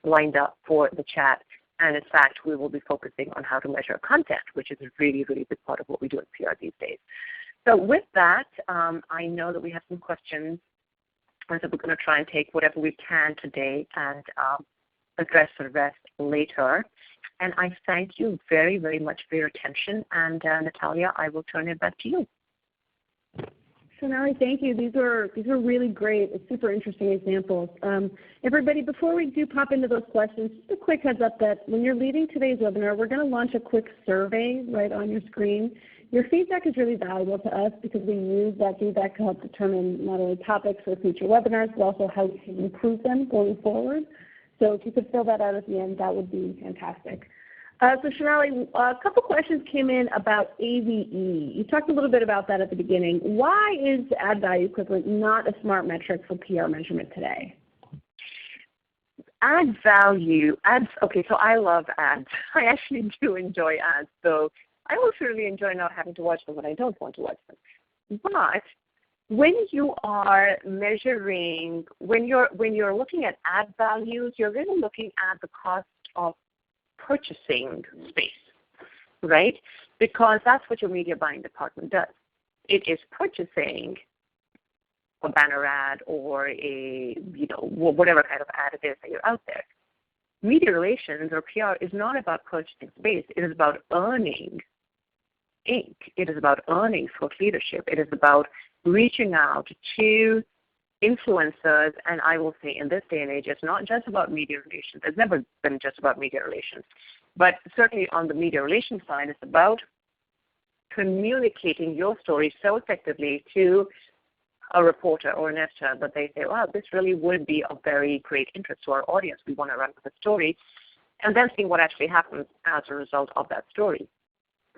lined up for the chat. And in fact, we will be focusing on how to measure content, which is a really, really big part of what we do in PR these days. So with that, I know that we have some questions, and so we're going to try and take whatever we can today and address the rest later. And I thank you very, very much for your attention. And Natalia, I will turn it back to you. Shonali, thank you. These are really great, super interesting examples. Everybody, before we do pop into those questions, just a quick heads up that when you're leaving today's webinar, we're going to launch a quick survey right on your screen. Your feedback is really valuable to us because we use that feedback to help determine not only topics for future webinars, but also how we can improve them going forward. So if you could fill that out at the end, that would be fantastic. So Shonali, a couple questions came in about AVE. You talked a little bit about that at the beginning. Why is ad value equivalent not a smart metric for PR measurement today? Ads, okay, so I love ads. I actually do enjoy ads, so I also really enjoy not having to watch them when I don't want to watch them. But when you are measuring, when you're looking at ad values, you're really looking at the cost of purchasing space, right? Because that's what your media buying department does. It is purchasing a banner ad or a, whatever kind of ad it is that you're out there. Media relations or PR is not about purchasing space. It is about earning ink. It is about earning thought leadership. It is about reaching out to influencers, and I will say in this day and age, it's not just about media relations. It's never been just about media relations. But certainly on the media relations side, it's about communicating your story so effectively to a reporter or an editor that they say, wow, this really would be of very great interest to our audience. We want to run with the story, and then seeing what actually happens as a result of that story.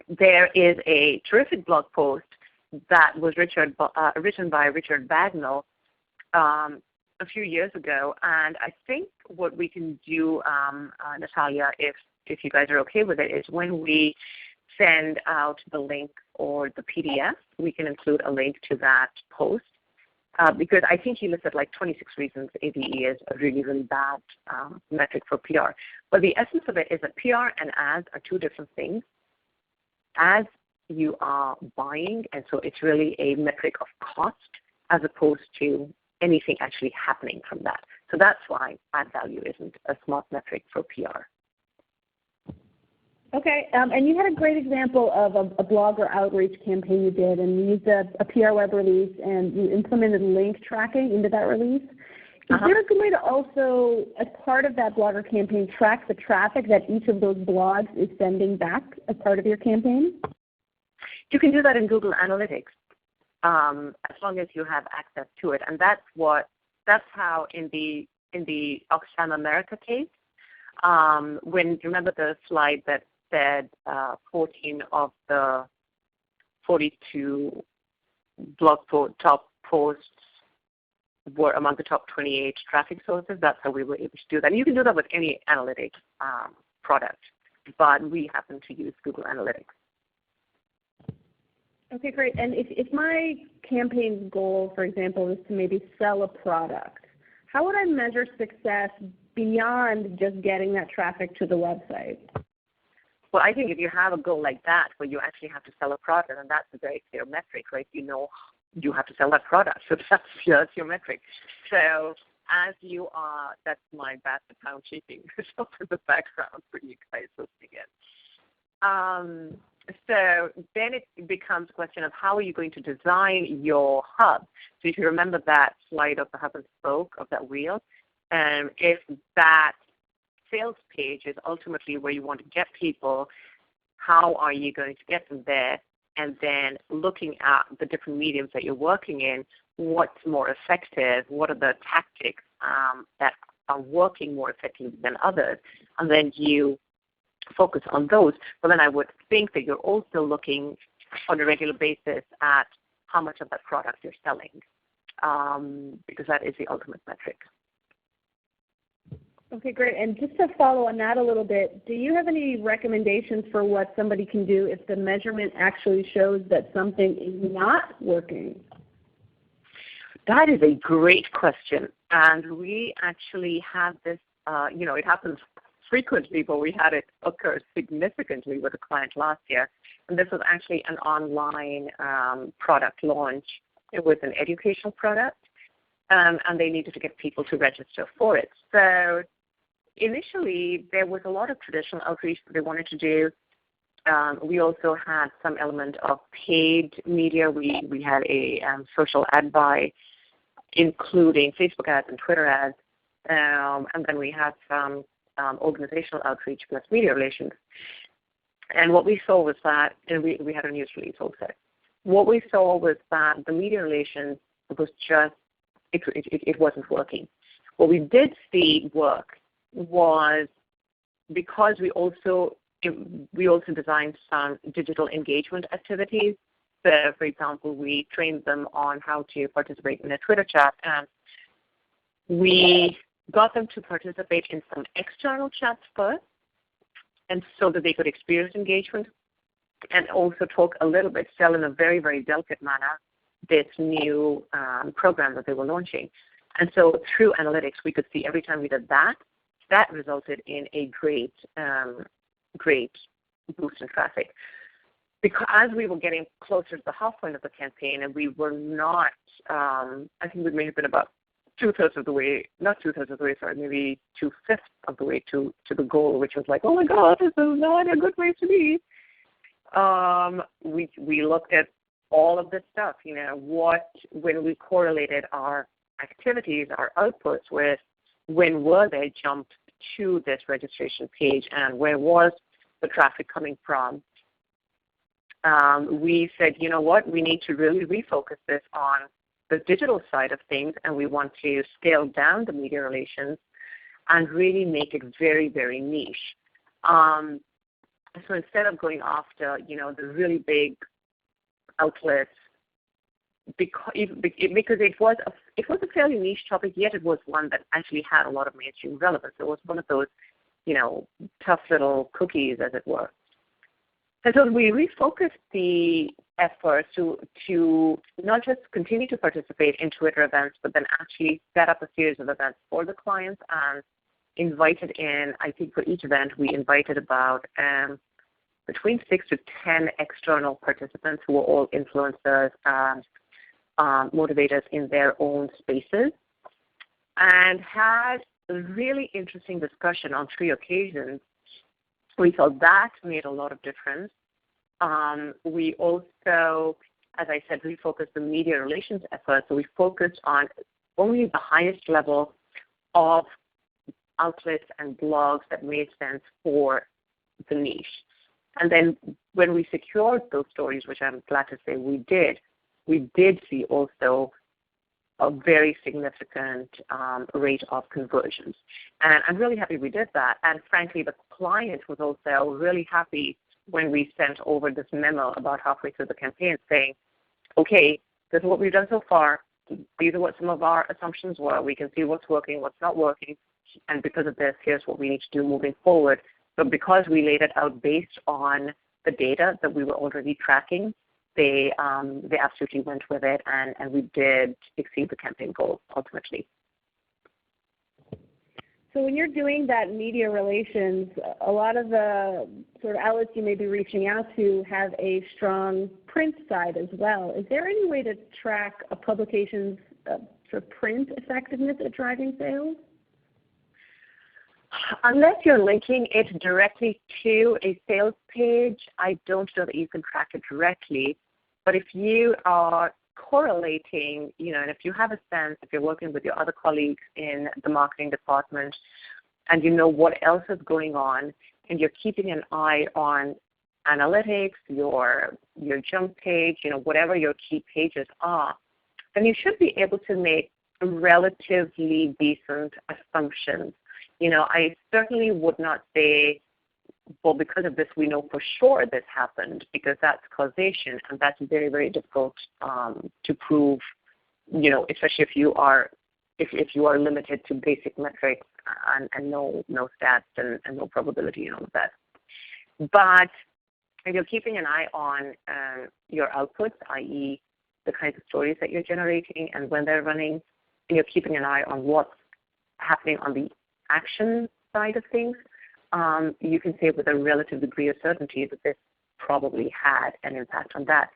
There is a terrific blog post that was written by Richard Bagnall a few years ago, and I think what we can do, Natalia, if you guys are okay with it, is when we send out the link or the PDF, we can include a link to that post, because I think he listed like 26 reasons AVE is a really, really bad metric for PR. But the essence of it is that PR and ads are two different things. Ads, you are buying, and so it's really a metric of cost as opposed to anything actually happening from that. So that's why add value isn't a smart metric for PR. Okay, and you had a great example of a blogger outreach campaign you did, and you used a PR web release, and you implemented link tracking into that release. Is there a good way to also, as part of that blogger campaign, track the traffic that each of those blogs is sending back as part of your campaign? You can do that in Google Analytics, as long as you have access to it, and that's how in the Oxfam America case, when you remember the slide that said 14 of the 42 blog top posts were among the top 28 traffic sources. That's how we were able to do that. And you can do that with any analytics product, but we happen to use Google Analytics. Okay, great. And if my campaign's goal, for example, is to maybe sell a product, how would I measure success beyond just getting that traffic to the website? Well, I think if you have a goal like that where you actually have to sell a product, and that's a very clear metric, right? You know you have to sell that product, so that's your metric. So as you are, that's my bad account cheating stuff in the background for you guys listening in. So then it becomes a question of how are you going to design your hub. So if you remember that slide of the hub and spoke of that wheel, if that sales page is ultimately where you want to get people, how are you going to get them there? And then looking at the different mediums that you're working in, what's more effective, what are the tactics that are working more effectively than others, and then you focus on those. But then I would think that you're also looking on a regular basis at how much of that product you're selling, because that is the ultimate metric. Okay, great. And just to follow on that a little bit, do you have any recommendations for what somebody can do if the measurement actually shows that something is not working? That is a great question. And we actually have this, it happens frequently, but we had it occur significantly with a client last year. And this was actually an online product launch. It was an educational product, and they needed to get people to register for it. So initially, there was a lot of traditional outreach that they wanted to do. We also had some element of paid media. We had a social ad buy, including Facebook ads and Twitter ads, and then we had some organizational outreach plus media relations. And what we saw was that, and we had a news release also. What we saw was that the media relations was just, it wasn't working. What we did see work was because we also designed some digital engagement activities. So, for example, we trained them on how to participate in a Twitter chat, and we got them to participate in some external chats first, and so that they could experience engagement, and also talk a little bit, sell in a very, very delicate manner this new program that they were launching. And so through analytics, we could see every time we did that, that resulted in a great boost in traffic. Because as we were getting closer to the half point of the campaign, and we were not, I think we may have been about two-thirds of the way, not two-thirds of the way, sorry, maybe 2/5 of the way to the goal, which was like, oh my God, this is not a good place to be. We looked at all of this stuff, when we correlated our activities, our outputs with when were they jumped to this registration page and where was the traffic coming from. We said, you know what, we need to really refocus this on the digital side of things, and we want to scale down the media relations and really make it very, very niche. So instead of going after, the really big outlets, because it was a fairly niche topic, yet it was one that actually had a lot of mainstream relevance. It was one of those, tough little cookies, as it were. And so we refocused the effort to not just continue to participate in Twitter events, but then actually set up a series of events for the clients and invited in, I think for each event, we invited about between 6 to 10 external participants who were all influencers, motivators in their own spaces, and had a really interesting discussion on 3 occasions. We felt that made a lot of difference. We also, as I said, refocused the media relations effort. So we focused on only the highest level of outlets and blogs that made sense for the niche. And then when we secured those stories, which I'm glad to say we did see also a very significant rate of conversions. And I'm really happy we did that. And frankly, the client was also really happy when we sent over this memo about halfway through the campaign saying, okay, this is what we've done so far. These are what some of our assumptions were. We can see what's working, what's not working. And because of this, here's what we need to do moving forward. So because we laid it out based on the data that we were already tracking, they absolutely went with it, and we did exceed the campaign goal ultimately. So when you're doing that media relations, a lot of the sort of outlets you may be reaching out to have a strong print side as well. Is there any way to track a publication's sort of print effectiveness at driving sales? Unless you're linking it directly to a sales page, I don't know that you can track it directly. But if you are correlating, and if you have a sense, if you're working with your other colleagues in the marketing department and you know what else is going on and you're keeping an eye on analytics, your jump page, whatever your key pages are, then you should be able to make relatively decent assumptions. I certainly would not say, well, because of this, we know for sure this happened, because that's causation, and that's very, very difficult to prove, especially if you are limited to basic metrics and no stats and no probability and all of that. But if you're keeping an eye on your outputs, i.e. the kinds of stories that you're generating and when they're running, and you're keeping an eye on what's happening on the action side of things, you can say with a relative degree of certainty that this probably had an impact on that.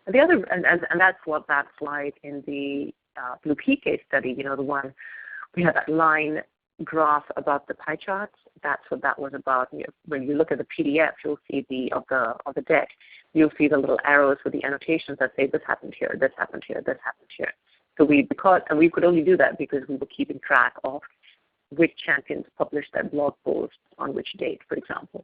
And the other, and that's what that slide in the Blue Key case study, the one we had that line graph about the pie charts. That's what that was about. When you look at the PDF, you'll see of the deck, you'll see the little arrows with the annotations that say this happened here, this happened here, this happened here. So we could only do that because we were keeping track of which champions published that blog post on which date, for example.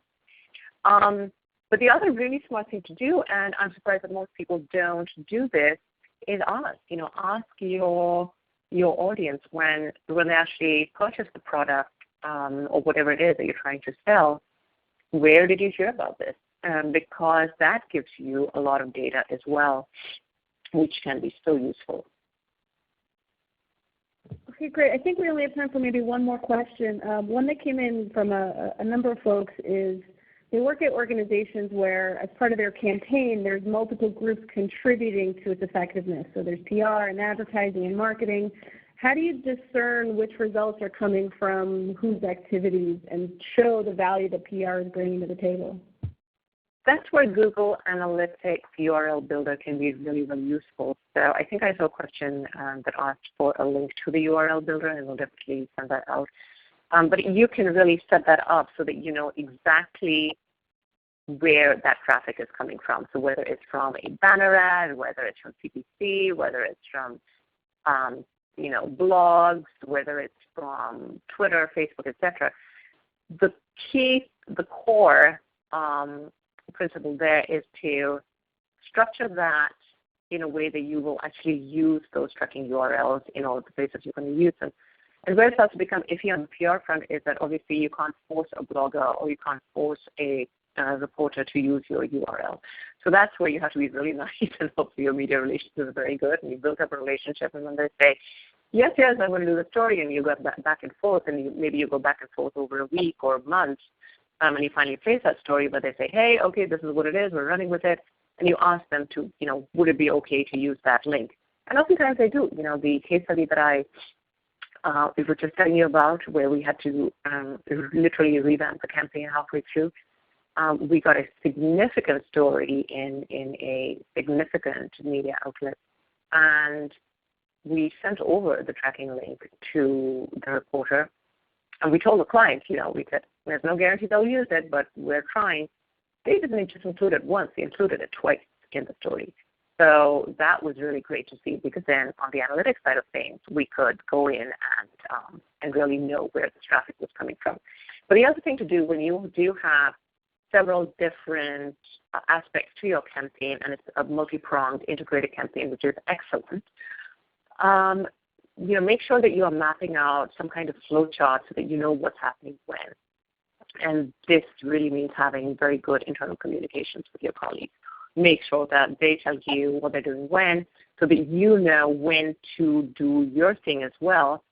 But the other really smart thing to do, and I'm surprised that most people don't do this, is ask. Ask your audience when they actually purchase the product or whatever it is that you're trying to sell, where did you hear about this? Because that gives you a lot of data as well, which can be so useful. Okay, great. I think we only have time for maybe one more question. One that came in from a number of folks is they work at organizations where, as part of their campaign, there's multiple groups contributing to its effectiveness. So there's PR and advertising and marketing. How do you discern which results are coming from whose activities and show the value that PR is bringing to the table? That's where Google Analytics URL Builder can be really, really useful. So I think I saw a question that asked for a link to the URL Builder, and we'll definitely send that out. But you can really set that up so that you know exactly where that traffic is coming from. So whether it's from a banner ad, whether it's from CPC, whether it's from blogs, whether it's from Twitter, Facebook, etc. The core principle there is to structure that in a way that you will actually use those tracking URLs in all of the places you're going to use them. And where it starts to become iffy on the PR front is that obviously you can't force a blogger or you can't force a reporter to use your URL. So that's where you have to be really nice, and hopefully your media relations are very good and you build up a relationship, and when they say, yes, I'm going to do the story, and you go back and forth, and maybe you go back and forth over a week or a month, and you finally place that story, but they say, hey, okay, this is what it is, we're running with it, and you ask them to, would it be okay to use that link? And oftentimes they do. The case study that we were just telling you about, where we had to literally revamp the campaign halfway through, we got a significant story in a significant media outlet, and we sent over the tracking link to the reporter, and we told the client, we said, there's no guarantee they'll use it, but we're trying. They didn't just include it once, they included it twice in the story. So that was really great to see, because then on the analytics side of things, we could go in and really know where the traffic was coming from. But the other thing to do when you do have several different aspects to your campaign, and it's a multi-pronged integrated campaign, which is excellent, make sure that you are mapping out some kind of flow chart so that you know what's happening when. And this really means having very good internal communications with your colleagues. Make sure that they tell you what they're doing when, so that you know when to do your thing as well.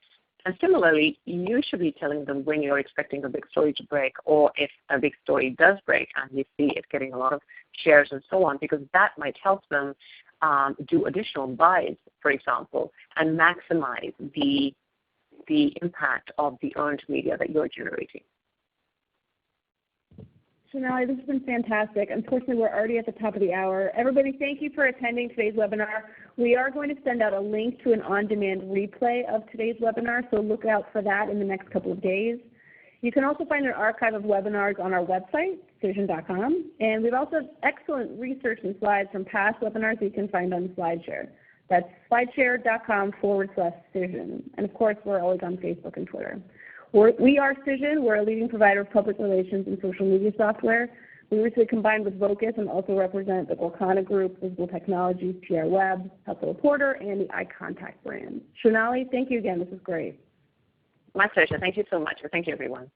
And similarly, you should be telling them when you're expecting a big story to break, or if a big story does break and you see it getting a lot of shares and so on, because that might help them do additional buys, for example, and maximize the impact of the earned media that you're generating. Shonali, this has been fantastic. Unfortunately, we're already at the top of the hour. Everybody, thank you for attending today's webinar. We are going to send out a link to an on-demand replay of today's webinar, so look out for that in the next couple of days. You can also find an archive of webinars on our website, cision.com, and we've also excellent research and slides from past webinars that you can find on SlideShare. That's slideshare.com/Cision. And of course, we're always on Facebook and Twitter. We are Cision. We're a leading provider of public relations and social media software. We recently combined with Vocus and also represent the Golcana Group, Visible Technologies, PR Web, Helpful Reporter, and the iContact brand. Shonali, thank you again. This is great. My pleasure. Thank you so much. Thank you, everyone.